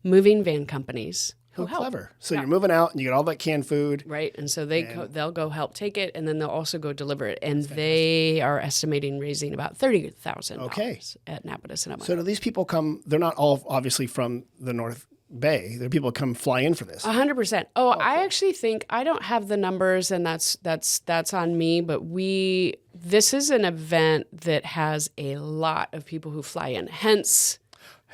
moving van companies who help. Clever. So you're moving out and you get all that canned food. Right, and so they'll go help take it, and then they'll also go deliver it. And they are estimating raising about $30,000 at Napa to Sonoma. So do these people come? They're not all obviously from the North Bay. There are people who come fly in for this. 100%. Oh, I actually think I don't have the numbers, and that's on me. But this is an event that has a lot of people who fly in. Hence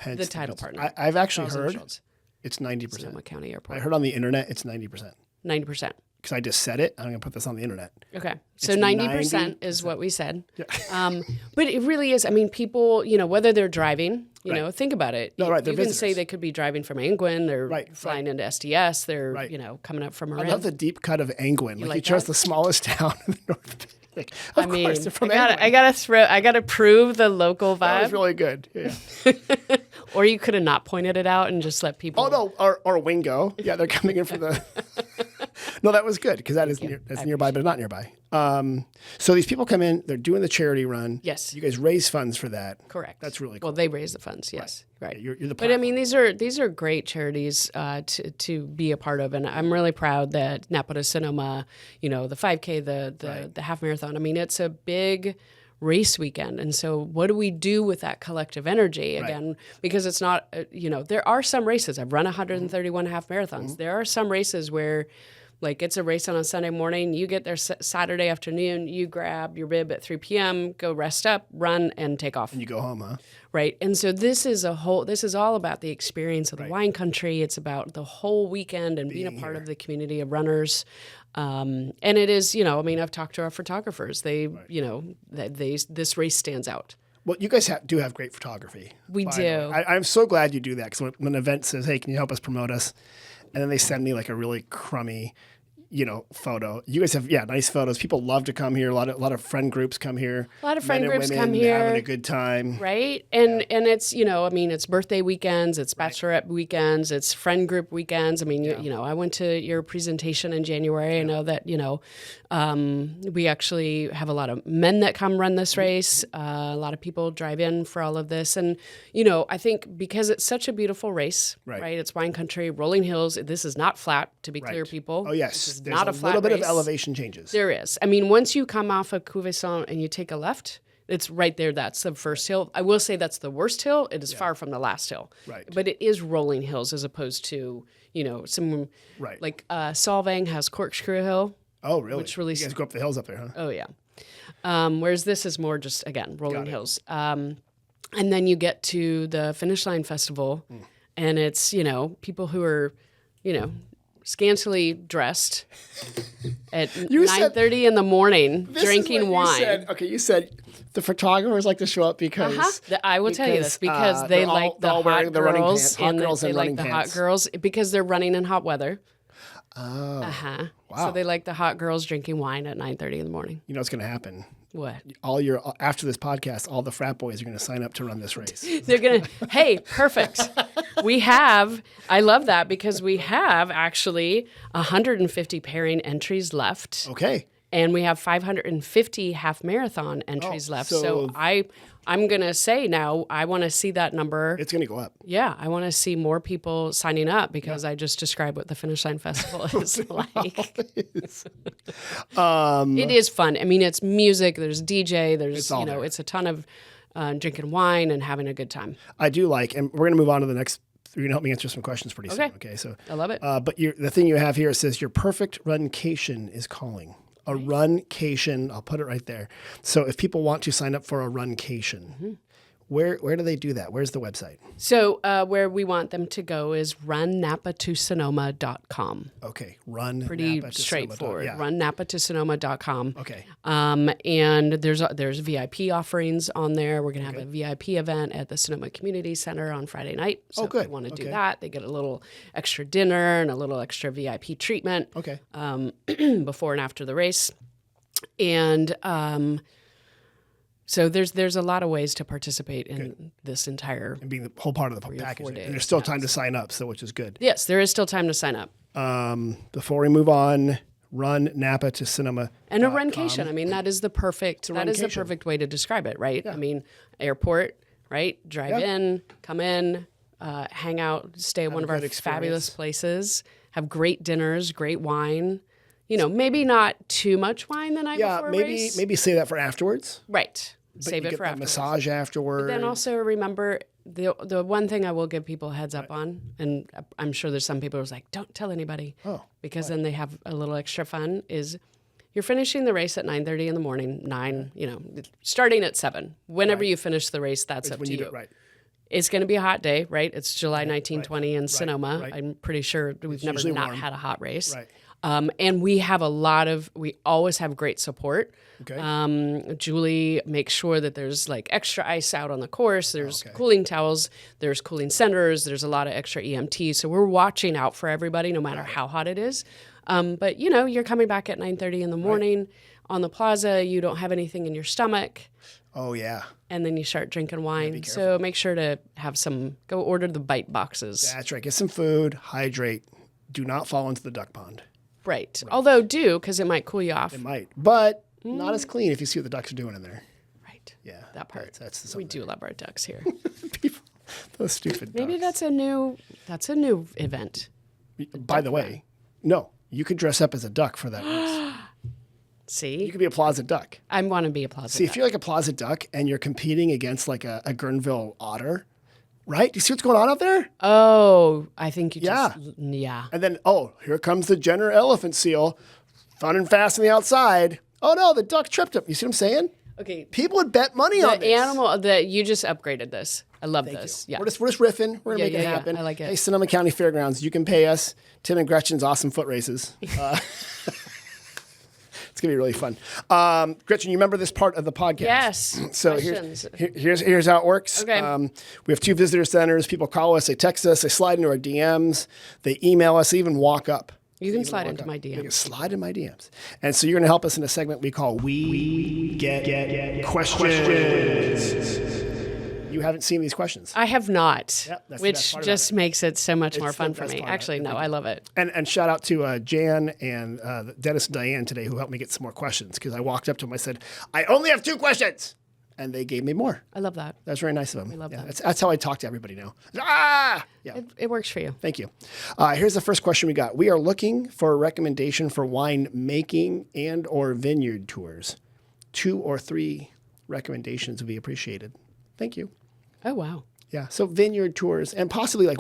the title partner. I've actually Charles and heard Schultz, it's 90%. Sonoma County Airport. I heard on the internet it's 90%. 90%. Because I just said it. I'm going to put this on the internet. Okay. So 90% is what we said. But it really is. I mean, people, whether they're driving, think about it. No, right, they're You can say visitors. they could be driving from Angwin. They're flying into SDS. They're, coming up from I Marin. love the deep cut of Angwin. Like you like chose that? the smallest town in the North Bay. Like, of course, they're from Angwin. I gotta prove the local That was vibe. really good. Yeah. Or you could have not pointed it out and just let people. Oh no, or Wingo. Yeah, they're coming in from the. No, that was good because that's nearby, but not nearby. So these people come in, they're doing the charity run. Yes. You guys raise funds for that. Correct. That's really cool. Well, they raise the funds. Yes. Right. You're the But I mean, these are great charities to be a part of, and I'm really proud that Napa to Sonoma, the 5K, the half marathon. I mean, it's a big race weekend, and so what do we do with that collective energy again? Because it's not, there are some races. I've run 131 half marathons. There are some races where. Like it's a race on a Sunday morning. You get there Saturday afternoon. You grab your bib at 3 p.m. Go rest up, run, and take off. And you go home, huh? Right. And so this is all about the experience of the wine country. It's about the whole weekend and being a part of the community of runners. And it is, I've talked to our photographers. They, this race stands out. Well, you guys do have great photography. We do. I'm so glad you do that because when an event says, "Hey, can you help us promote us?" and then they send me like a really crummy, photo. You guys have nice photos. People love to come here. A lot of friend groups come here. A lot of friend Men and groups women come here. having a good time. Right. And it's, it's birthday weekends, it's bachelorette weekends, it's friend group weekends. I mean, I went to your presentation in January. I know that, we actually have a lot of men that come run this race. A lot of people drive in for all of this. And, I think because it's such a beautiful race, right? It's wine country, rolling hills. This is not flat, to be clear, people. Oh, yes. This is not a flat little bit of race. elevation changes. There is. I mean, once you come off of Cuvée and you take a left, it's right there. That's the first hill. I will say that's the worst hill. It is far from the last hill. Right. But it is rolling hills as opposed to, some like Solvang has Corkscrew Hill. Oh, really? Which really you guys go up the hills up there, huh? Oh, yeah. Whereas this is more just, again, rolling hills. And then you get to the Finish Line Festival, and it's, people who are, scantily dressed at 9:30 in the morning, drinking wine. You said the photographers like to show up because... I will tell you this, because they like the hot girls, and they like the hot girls because they're running in hot weather. Oh, wow. So they like the hot girls drinking wine at 9:30 in the morning. You know what's going to happen? What? After this podcast, all the frat boys are going to sign up to run this race. They're going to, hey, perfect. I love that because we have actually 150 pairing entries left. Okay. And we have 550 half marathon entries left. So I'm going to say now, I want to see that number. It's going to go up. Yeah, I want to see more people signing up because I just described what the Finish Line Festival is like. It is fun. I mean, it's music, there's DJ, there's, it's a ton of drinking wine and having a good time. I do like, and we're going to move on to the next. You're going to help me answer some questions pretty soon. Okay, so I love it. But the thing you have here, it says your perfect runcation is calling. A runcation, I'll put it right there. So if people want to sign up for a runcation, where do they do that? Where's the website? So where we want them to go is runnapatosonoma.com. Okay, run. Pretty straightforward. Yeah. Runnapatosonoma.com. Okay. And there's VIP offerings on there. We're going to have a VIP event at the Sonoma Community Center on Friday night. So good. if they want to do that, they get a little extra dinner and a little extra VIP treatment. Okay. Before and after the race. And so there's a lot of ways to participate in this entire and being the whole part of the package. days. And there's still time to sign up, so which is good. Yes, there is still time to sign up. Before we move on, run Napa to Sonoma. And a runcation. I mean, that is the perfect way to describe it, right? Yeah. I mean, airport, right? Drive in, come in, hang out, stay at one of our fabulous places, have great dinners, great wine. Maybe not too much wine the night before a race. Maybe save that for afterwards. Right. But Save it for afterwards. Massage afterwards. But then also remember the one thing I will give people a heads up on, and I'm sure there's some people who's like, don't tell anybody, because then they have a little extra fun. Is you're finishing the race at 9:30 in the morning, starting at 7. Whenever you finish the race, that's up to you. Right. It's going to be a hot day, right? It's July 1920 in Sonoma. Right. I'm pretty sure we've never not had a hot race. Right. And we have we always have great support. Okay. Julie makes sure that there's like extra ice out on the course. There's cooling towels. There's cooling centers. There's a lot of extra EMT. So we're watching out for everybody, no matter how hot it is. But you're coming back at 9:30 in the morning on the plaza. You don't have anything in your stomach. Oh yeah. And then you start drinking wine. So make sure to have go order the bite boxes. That's right. Get some food, hydrate. Do not fall into the duck pond. Right. Although because it might cool you off. It might, but not as clean if you see what the ducks are doing in there. Right. Yeah. That part. That's we do love our ducks here. People, those stupid Maybe ducks. that's a new event. By the way, no, you could dress up as a duck for that race. See? You could be a plaza duck. I want to be a plaza See, duck. if you're like a plaza duck and you're competing against like a Guerneville otter, right? Do you see what's going on out there? Oh, I think you Yeah. Yeah. And then, here comes the Jenner elephant seal, fun and fast on the outside. Oh no, the duck tripped him. You see what I'm saying? Okay. People would bet money on The this. animal that you just upgraded this. I love this. Yeah. We're just riffing. We're gonna make it happen. I like it. Hey, Sonoma County Fairgrounds, you can pay us Tim and Gretchen's awesome foot races. It's gonna be really fun. Gretchen, you remember this part of the podcast? Yes. So Questions. here's how it works. Okay. We have 2 visitor centers. People call us, they text us, they slide into our DMs, they email us, they even walk up. You can slide into my You DM. can slide in my DMs. And so you're going to help us in a segment we call We Get Questions. You haven't seen these questions. I have not, Yep, that's the best which part just makes it so much more It's fun the for best me. part of it. Actually, no, I love it. And shout out to Jan and Dennis and Diane today who helped me get some more questions because I walked up to them. I said, I only have 2 questions. and they gave me more. I love that. That's very nice of them. I love that. That's how I talk to everybody now. Ah! Yeah. It works for you. Thank you. Here's the first question we got. We are looking for a recommendation for wine making and or vineyard tours. 2 or 3 recommendations would be appreciated. Thank you. Oh, wow. Yeah. So vineyard tours and possibly like,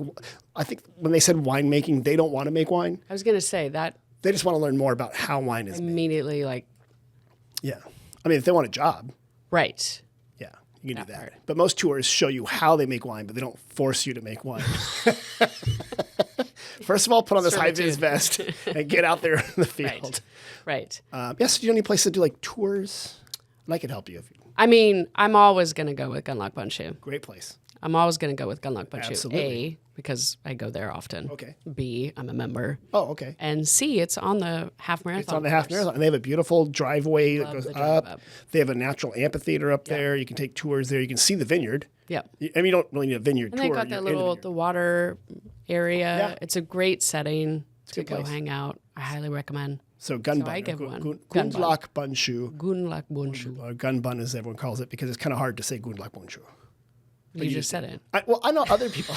I think when they said winemaking, they don't want to make wine. I was going to say that They just want to learn more about how wine is made. immediately, like, Yeah. I mean, if they want a job, right. yeah, you can do that. part. But most tours show you how they make wine, but they don't force you to make wine. First of all, put on this high-vis vest and get out there in the field. Right. Yes, do you know any place to do like tours? And I could help you. I mean, I'm always going to go with Gunlock Bundshoe. Great place. I'm always going to go with Gunlock Bundshoe. Absolutely. A, because I go there often. Okay. B, I'm a member. Oh, okay. And C, it's on the half marathon. It's on the half marathon. And they have a beautiful driveway that goes the drive up. up. They have a natural amphitheater up there. You can take tours there. You can see the vineyard. Yeah. I mean, you don't really need a vineyard And tour. they've got You're that in the little, vineyard. the water area. Yeah. It's a great setting to good go place. hang out. I highly recommend. So gun So bun. I or give one. Gun bun. Gundlach Bundshoe. Gunlock Bundshoe. Or gun bun, as everyone calls it, because it's kind of hard to say Gundlach Bundshoe. You just said it. I know other people.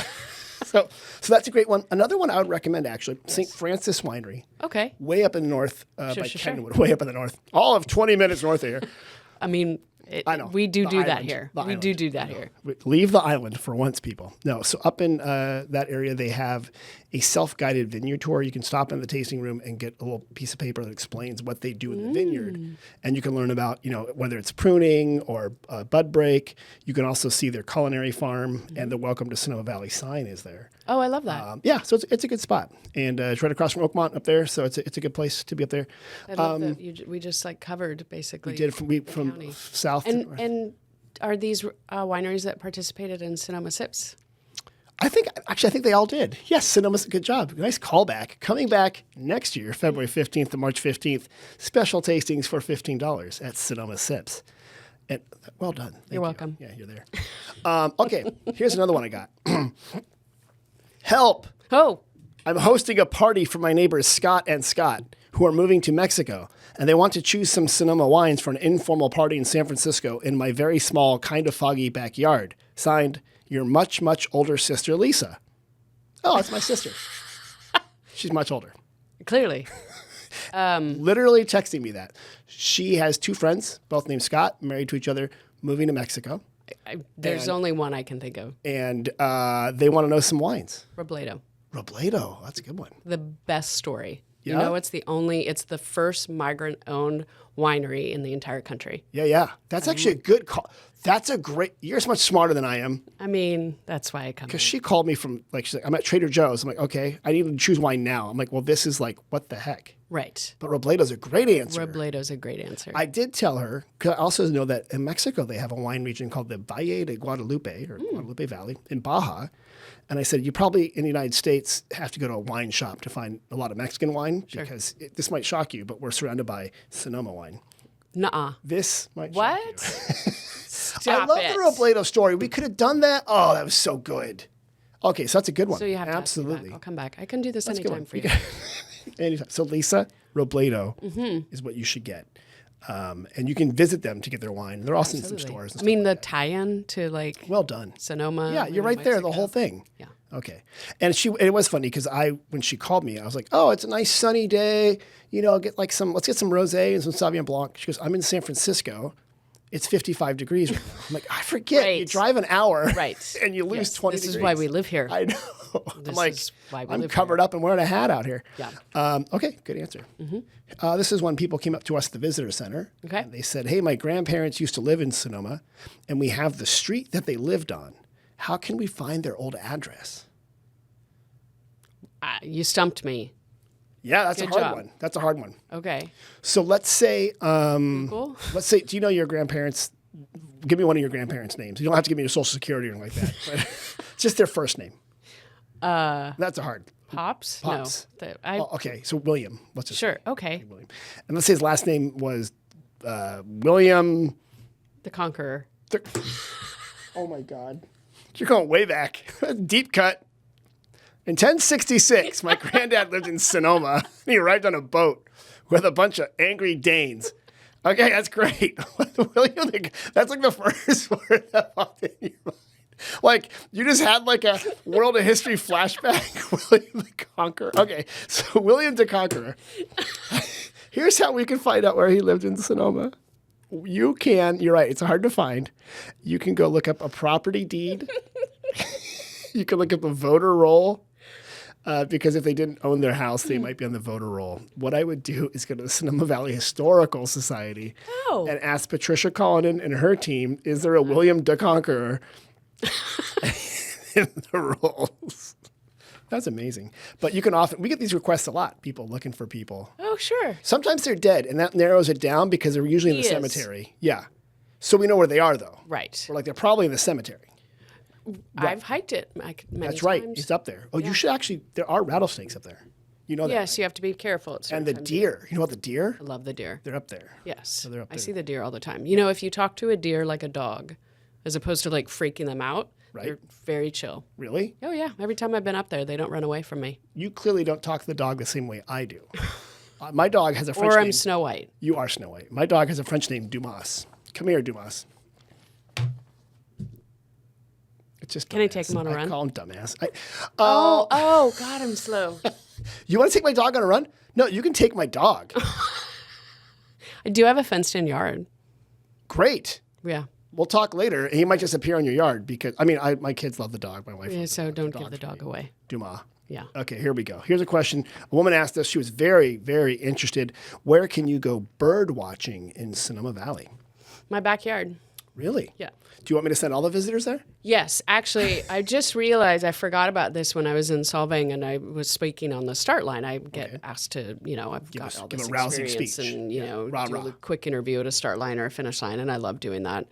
so that's a great one. Another one I would recommend, actually, St. Francis Winery, Okay. way up in the north by sure. Kenwood, way up in the north. All of 20 minutes north of here. I mean, I know. we do The that island. here. The We island. do that here. Leave the island for once, people. No, so up in that area, they have a self-guided vineyard tour. You can stop in the tasting room and get a little piece of paper that explains what they do in the vineyard. And you can learn about, whether it's pruning or bud break. You can also see their culinary farm, and the Welcome to Sonoma Valley sign is there. Oh, I love that. Yeah, so it's a good spot. And it's right across from Oakmont up there, so it's a good place to be up there. I love that we just like covered basically. We did from county. south to north. And are these wineries that participated in Sonoma Sips? I think they all did. Yes, Sonoma's a good job. Nice callback. Coming back next year, February 15th to March 15th, special tastings for $15 at Sonoma Sips. And well done. Thank You're you. welcome. Yeah, you're there. Okay, here's another one I got. Help! Oh, I'm hosting a party for my neighbors Scott and Scott, who are moving to Mexico, and they want to choose some Sonoma wines for an informal party in San Francisco in my very small, kind of foggy backyard. Signed, your much, much older sister, Lisa. Oh, it's my sister. She's much older. clearly. Literally texting me that. She has 2 friends, both named Scott, married to each other, moving to Mexico. There's only one I can think of. And they want to know some wines. Robledo. Robledo, that's a good one. The best story. Yeah? You know, it's the first migrant-owned winery in the entire country. Yeah. That's actually a good call. That's a great, you're much smarter than I am. I mean, that's why I come. Because she called me from, she's like, I'm at Trader Joe's. I'm like, okay, I need to choose wine now. I'm like, well, this is like, what the heck? Right. But Robledo's a great answer. Robledo's a great answer. I did tell her, because I also know that in Mexico, they have a wine region called the Valle de Guadalupe, or Guadalupe Valley, in Baja. And I said, you probably, in the United States, have to go to a wine shop to find a lot of Mexican wine, because this might shock you, but we're surrounded by Sonoma wine. Nuh-uh. This might shock What? you. Stop I love it. the Robledo story. We could have done that. Oh, that was so good. Okay, so that's a good one. So you have to Absolutely. ask me back. I'll come back. I can do this That's a good anytime one. for you. Anytime. So Lisa, Robledo is what you should get. And you can visit them to get their wine. They're also in some Absolutely. stores. And I mean, stuff the tie-in to like well done. Sonoma. Yeah, you're New right there, the Mexico. whole thing. Yeah. Okay. And it was funny because when she called me, I was like, oh, it's a nice sunny day. Let's get some rosé and some Sauvignon Blanc. She goes, I'm in San Francisco. It's 55 degrees right now. I'm like, I forget. Right. You drive an hour Right. and you lose Yes, 20 this degrees. is why we live here. I know. I'm like, is why we I'm live covered up and wearing a hat out here. Yeah. Okay, good answer. This is when people came up to us at the visitor center. Okay. And they said, hey, my grandparents used to live in Sonoma, and we have the street that they lived on. How can we find their old address? You stumped me. Yeah, that's Good a hard job. one. That's a hard one. Okay. So let's say, Cool. do you know your grandparents? Give me one of your grandparents' names. You don't have to give me your social security or anything like that. But just their first name. That's a hard. Pops? Pops. No. Okay, so William. Let's just Sure. Okay. William. And let's say his last name was William. The Conqueror. Oh my God. You're going way back. Deep cut. In 1066, my granddad lived in Sonoma. He arrived on a boat with a bunch of angry Danes. Okay, that's great. William, that's like the first word that popped in your mind. Like, you just had like a world of history flashback. William the Conqueror. Okay, so William the Conqueror. Here's how we can find out where he lived in Sonoma. You're right, it's hard to find. You can go look up a property deed. You can look up a voter roll. Because if they didn't own their house, they might be on the voter roll. What I would do is go to the Sonoma Valley Historical Society and ask Patricia Cullinan and her team, is there a William the Conqueror in the rolls? That's amazing. But we get these requests a lot, people looking for people. Oh, sure. Sometimes they're dead, and that narrows it down because they're usually in the cemetery. Yeah. So we know where they are, though. Right. We're like, they're probably in the cemetery. I've hiked it many That's right. times. It's up there. Oh, you should actually, there are rattlesnakes up there. You know that. Yes, you have to be careful. And the deer. You know what the deer? I love the deer. They're up there. Yes. So they're up there. I see the deer all the time. You know, if you talk to a deer like a dog, as opposed to like freaking them out, they're very chill. Really? Oh, yeah. Every time I've been up there, they don't run away from me. You clearly don't talk to the dog the same way I do. My dog has a French name. Or I'm Snow White. You are Snow White. My dog has a French name, Dumas. Come here, Dumas. It's just Can I take him on a run? I call him dumbass. Oh, God, I'm slow. You want to take my dog on a run? No, you can take my dog. I do have a fenced-in yard. Great. Yeah. We'll talk later. He might just appear in your yard because, my kids love the dog. My wife loves So the dog. don't give the dog away. Dumas. Yeah. Okay, here we go. Here's a question. A woman asked us. She was very, very interested. Where can you go bird watching in Sonoma Valley? My backyard. Really? Yeah. Do you want me to send all the visitors there? Yes. Actually, I just realized I forgot about this when I was in Solvang and I was speaking on the start line. I get asked to, I've got all this a rousing experience speech. and, do Rah. a quick interview at a start line or a finish line. And I love doing that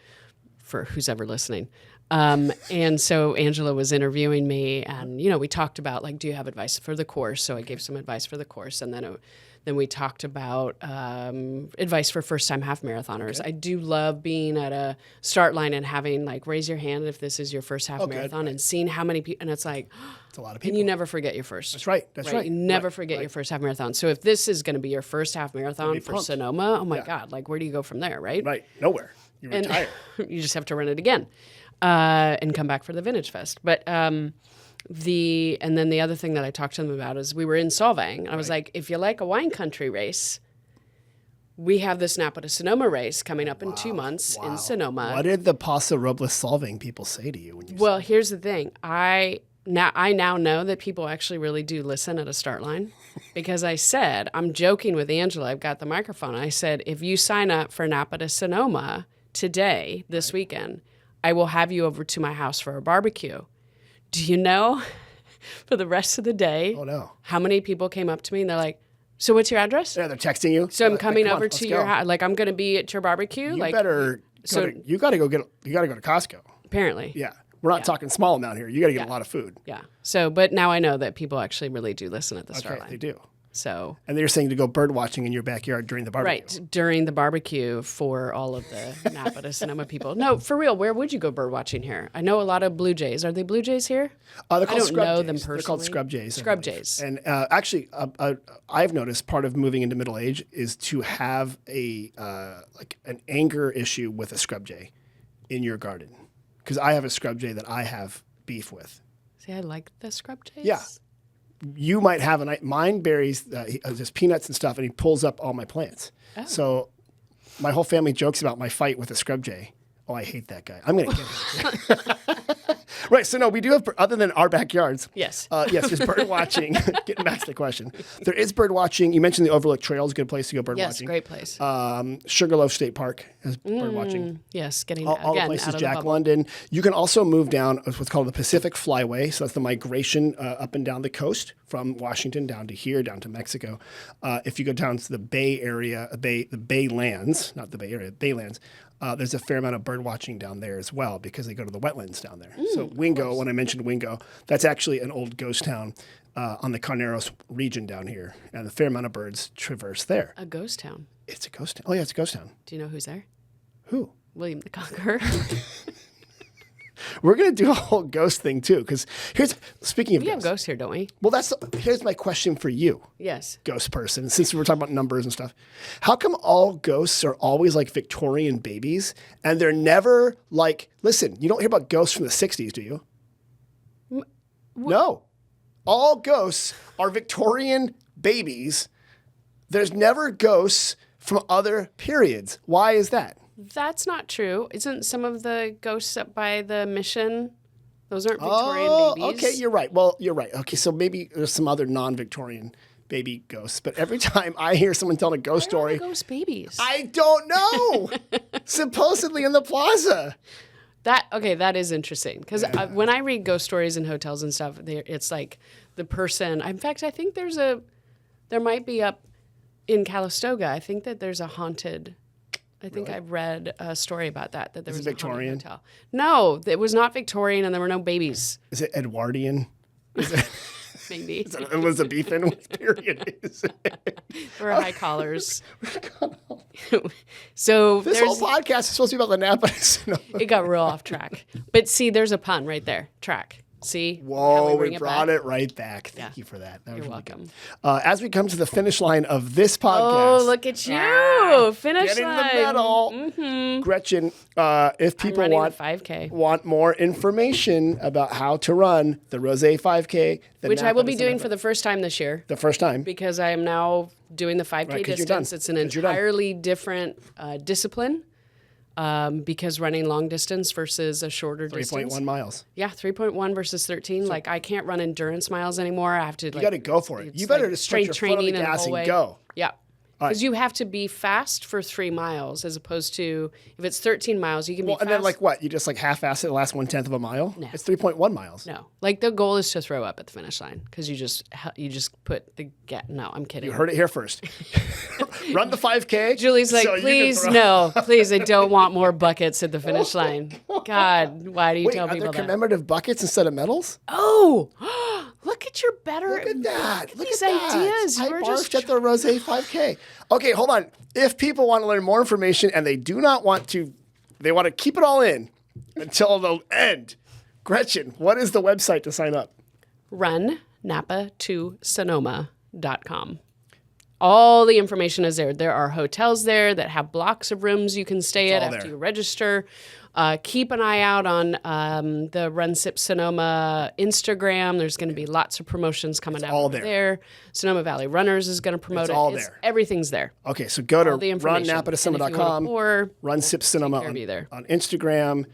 for who's ever listening. And so Angela was interviewing me and, we talked about do you have advice for the course? So I gave some advice for the course. And then we talked about advice for first-time half marathoners. Okay. I do love being at a start line and having raise your hand if this is your first half marathon and seeing how many people. And it's it's a lot of people. And you never forget your first. That's right. That's right. You never forget your first half marathon. So if this is going to be your first half marathon for Sonoma, oh my God, where do you go from there, right? Right. Nowhere. You retire. You just have to run it again and come back for the Vintage Fest. But and then the other thing that I talked to them about is we were in Solvang. And I was like, if you like a wine country race, we have this Napa to Sonoma race coming up in 2 months in Sonoma. What did the Paso Robles Solvang people say to you when you Well, here's the thing. I now know that people actually really do listen at a start line because I said, I'm joking with Angela. I've got the microphone. I said, if you sign up for Napa to Sonoma today, this weekend, I will have you over to my house for a barbecue. Do you know for the rest of the day how many people came up to me and they're like, so what's your address? Yeah, they're texting you. So I'm coming over to your house. I'm going to be at your barbecue. You better you got to go to Costco. Apparently. Yeah. We're not talking small amount here. You got to get a lot of food. Yeah. So, but now I know that people actually really do listen at the start line. They do. So. And they're saying to go bird watching in your backyard during the barbecue. Right, during the barbecue for all of the Napa to Sonoma people. No, for real, where would you go bird watching here? I know a lot of blue jays. Are they blue jays here? They're called I don't scrub know jays. them personally. They're called scrub jays. Scrub jays. And actually, I've noticed part of moving into middle age is to have an anger issue with a scrub jay in your garden. Because I have a scrub jay that I have beef with. See, I like the scrub jays. Yeah. You might have mine buries just peanuts and stuff, and he pulls up all my plants. Oh. So my whole family jokes about my fight with a scrub jay. Oh, I hate that guy. I'm going to get him. Right. So, no, we do have, other than our backyards. Yes. Yes, there's bird watching. Getting back to the question. There is bird watching. You mentioned the Overlook Trail is a good place to go bird watching. Yes, great place. Sugarloaf State Park has bird watching. Yes, getting all again, the places, out of Jack the bubble. London. You can also move down what's called the Pacific Flyway. So that's the migration up and down the coast from Washington down to here, down to Mexico. If you go down to the Bay Area, the Baylands, not the Bay Area, Baylands, there's a fair amount of bird watching down there as well because they go to the wetlands down there. So Wingo, when I mentioned Wingo, that's actually an old ghost town on the Carneros region down here. And a fair amount of birds traverse there. A ghost town. It's a ghost town. Oh, yeah, it's a ghost town. Do you know who's there? Who? William the Conqueror. We're going to do a whole ghost thing too. Because speaking of We have ghosts. ghosts here, don't we? Well, here's my question for you. Yes. Ghost person, since we were talking about numbers and stuff. How come all ghosts are always like Victorian babies and they're never like, listen, you don't hear about ghosts from the 60s, do you? No. All ghosts are Victorian babies. There's never ghosts from other periods. Why is that? That's not true. Isn't some of the ghosts up by the mission? Those aren't Victorian babies. Okay, you're right. Well, you're right. Okay, so maybe there's some other non-Victorian baby ghosts. But every time I hear someone telling a ghost story, Ghost babies. I don't know. Supposedly in the plaza. That is interesting because when I read ghost stories in hotels and stuff, it's like the person. In fact, I think there might be up in Calistoga. I think that there's a haunted. I think I read a story about that there was a Victorian? haunted hotel. No, it was not Victorian, and there were no babies. Is it Edwardian? Is it Maybe Elizabethan? What period is it? there were high collars. So This whole podcast is supposed to be about the Napa. Sonoma. it got real off track. But see, there's a pun right there. Track. See? Whoa, How we bring brought back? it right back. Thank you for that. That was You're really welcome. good. As we come to the finish line of this podcast. Oh, look at you. Finish Getting line. the medal. Gretchen, if people running want a 5K. want more information about how to run the Rose 5K, Which I will be doing for the first time this year the first time. because I am now doing the 5K 'cause you're done. distance. It's an 'Cause you're done. entirely different discipline because running long distance versus a shorter distance. 3.1 miles. Yeah, 3.1 versus 13. Like I can't run endurance miles anymore. I have to You got to go for it. You better just put your foot on the gas and go. Yeah. Because you have to be fast for 3 miles as opposed to if it's 13 miles, you can be Well, fast. and then like what? You just like half-ass it the last 1/10 of a mile? No. It's 3.1 miles. No, like the goal is to throw up at the finish line because you just put the get. No, I'm kidding. You heard it here first. Run the 5K. Julie's like, so you can please, throw- no, please, I don't want more buckets at the finish line. God, why do you Wait, tell are there people that? commemorative buckets instead of medals? Oh, look at your better. Look at that. Look these at that. ideas. I You were barfed just at the Rose 5K. Okay, hold on. If people want to learn more information and they do not want to, they want to keep it all in until the end. Gretchen, what is the website to sign up? run Napa to Sonoma.com. All the information is there. There are hotels there that have blocks of rooms you can stay at all after there. you register. Keep an eye out on the Run Sip Sonoma Instagram. There's going to be lots of promotions coming out all over there. there. Sonoma Valley Runners is going to promote it. all there. Everything's there. Okay, so go to The information. runnapatosonoma.com, Or Run Sip Sonoma care of you there. on Instagram.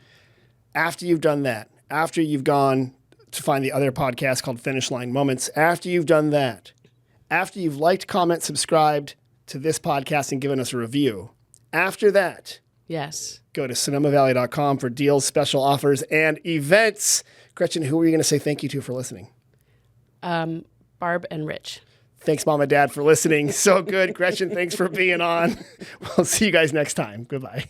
After you've done that, after you've gone to find the other podcast called Finish Line Moments, after you've done that, after you've liked, comment, subscribed to this podcast and given us a review, after that, Yes. go to sonomavalley.com for deals, special offers, and events. Gretchen, who are you going to say thank you to for listening? Barb and Rich. Thanks, Mom and Dad, for listening. So good. Gretchen, thanks for being on. We'll see you guys next time. Goodbye.